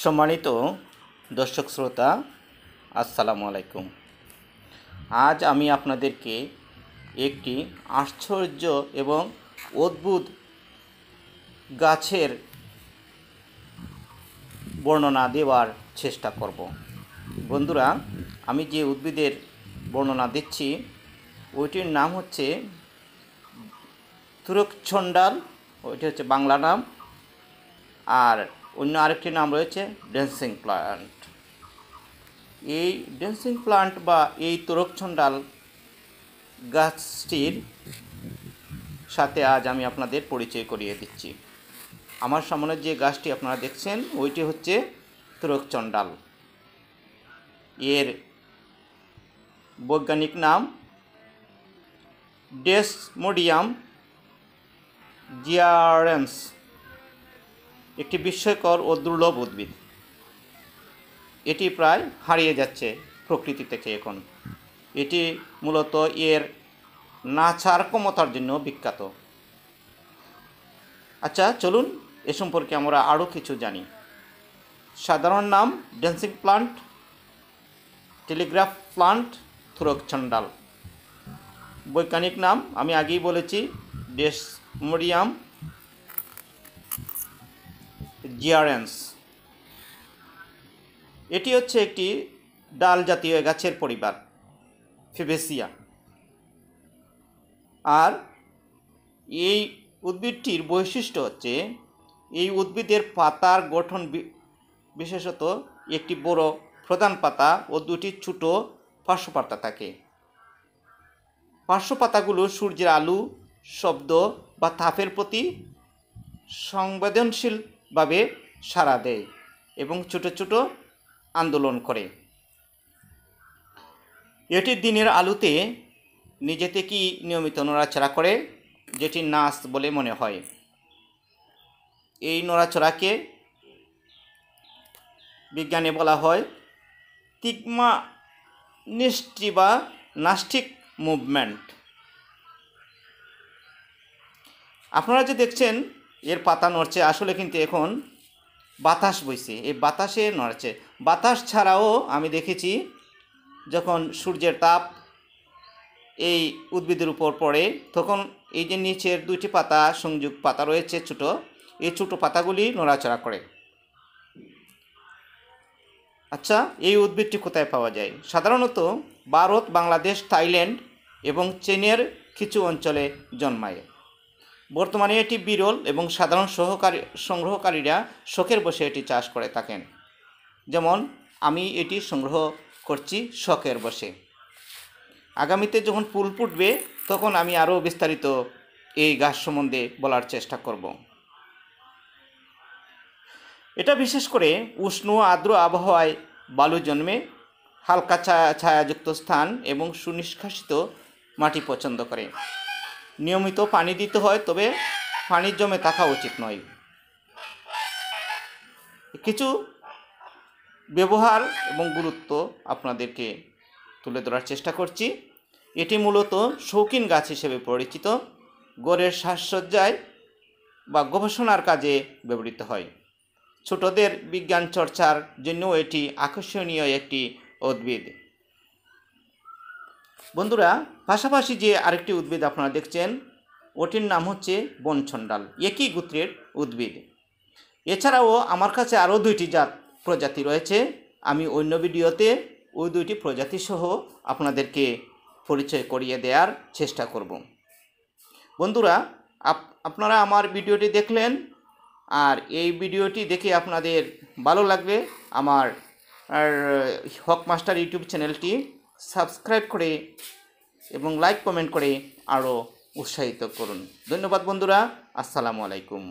সম্মানিত দর্শক শ্রোতা, আসসালামু আলাইকুম। আজ আমি আপনাদেরকে একটি আশ্চর্য এবং অদ্ভুত গাছের বর্ণনা দেওয়ার চেষ্টা করব। বন্ধুরা, আমি যে উদ্ভিদের বর্ণনা দিচ্ছি ওইটির নাম হচ্ছে তুরুকছন্ডাল, ওইটি হচ্ছে বাংলা নাম, আর অন্য আরেকটি নাম রয়েছে ড্যান্সিং প্লান্ট। এই ড্যান্সিং প্লান্ট বা এই তুরুকছন্ডাল গাছটির সাথে আজ আমি আপনাদের পরিচয় করিয়ে দিচ্ছি। আমার সামনে যে গাছটি আপনারা দেখছেন ওইটি হচ্ছে তুরুকছন্ডাল। এর বৈজ্ঞানিক নাম ডেসমোডিয়াম জিয়ারেন্স, একটি বিস্ময়কর ও দুর্লভ উদ্ভিদ। এটি প্রায় হারিয়ে যাচ্ছে প্রকৃতি থেকে এখন। এটি মূলত এর নাচার ক্ষমতার জন্য বিখ্যাত। আচ্ছা, চলুন এ সম্পর্কে আমরা আরও কিছু জানি। সাধারণ নাম ড্যান্সিং প্লান্ট, টেলিগ্রাফ প্লান্ট, তুরুকছন্ডাল। বৈজ্ঞানিক নাম আমি আগেই বলেছি, ডেসমোডিয়াম জিয়ারেন্স। এটি হচ্ছে একটি ডাল জাতীয় গাছের পরিবার, ফেবেসিয়া। আর এই উদ্ভিদটির বৈশিষ্ট্য হচ্ছে এই উদ্ভিদের পাতার গঠন বিশেষত একটি বড় প্রধান পাতা ও দুটি ছোট পার্শ্ব পাতা থাকে। পার্শ্ব পাতাগুলো সূর্যের আলো, শব্দ বা তাপের প্রতি সংবেদনশীলভাবে সাড়া দেয় এবং ছোট ছোট আন্দোলন করে। এটি দিনের আলোতে নিজে থেকেই নিয়মিত নড়াচড়া করে, যেটি নাচ বলে মনে হয়। এই নড়াচড়াকে বিজ্ঞানে বলা হয় টিগমানিস্ট্রি বা নাস্টিক মুভমেন্ট। আপনারা যে দেখছেন এর পাতা নড়ছে, আসলে কিন্তু এখন বাতাস বইছে, এই বাতাসে নড়ছে। বাতাস ছাড়াও আমি দেখেছি যখন সূর্যের তাপ এই উদ্ভিদের উপর পড়ে তখন এই যে নিচের দুইটি পাতা, সংযোগ পাতা রয়েছে ছোট, এই ছোটো পাতাগুলি নড়াচড়া করে। আচ্ছা, এই উদ্ভিদটি কোথায় পাওয়া যায়? সাধারণত ভারত, বাংলাদেশ, থাইল্যান্ড এবং চীনের কিছু অঞ্চলে জন্মায়। বর্তমানে এটি বিরল এবং সাধারণ সংগ্রহকারীরা শখের বশে এটি চাষ করে থাকেন। যেমন আমি এটি সংগ্রহ করছি শখের বশে। আগামীতে যখন ফুল ফুটবে তখন আমি আরও বিস্তারিত এই গাছ সম্বন্ধে বলার চেষ্টা করব। এটা বিশেষ করে উষ্ণ আর্দ্র আবহাওয়ায় বালু জন্মে, হালকা ছায়াযুক্ত স্থান এবং সুনিষ্কাশিত মাটি পছন্দ করে। নিয়মিত পানি দিতে হয়, তবে পানি জমে থাকা উচিত নয়। কিছু ব্যবহার এবং গুরুত্ব আপনাদেরকে তুলে ধরার চেষ্টা করছি। এটি মূলত শৌখিন গাছ হিসেবে পরিচিত, ঘরের সাজসজ্জায় বা গবেষণার কাজে ব্যবহৃত হয়। ছোটদের বিজ্ঞান চর্চার জন্য এটি আকর্ষণীয় একটি উদ্ভিদ। বন্ধুরা, পাশাপাশি যে আরেকটি উদ্ভিদ আপনারা দেখছেন ওটির নাম হচ্ছে বনছন্ডাল, একই গোত্রের উদ্ভিদ। এছাড়াও আমার কাছে আরও দুইটি প্রজাতি রয়েছে। আমি অন্য ভিডিওতে ওই দুইটি প্রজাতি সহ আপনাদেরকে পরিচয় করিয়ে দেওয়ার চেষ্টা করব। বন্ধুরা, আপনারা আমার ভিডিওটি দেখলেন, আর এই ভিডিওটি দেখে আপনাদের ভালো লাগলে আমার হক মাস্টার ইউটিউব চ্যানেলটি সাবস্ক্রাইব করে এবং লাইক কমেন্ট করে আরও উৎসাহিত করুন। ধন্যবাদ বন্ধুরা, আসসালামু আলাইকুম।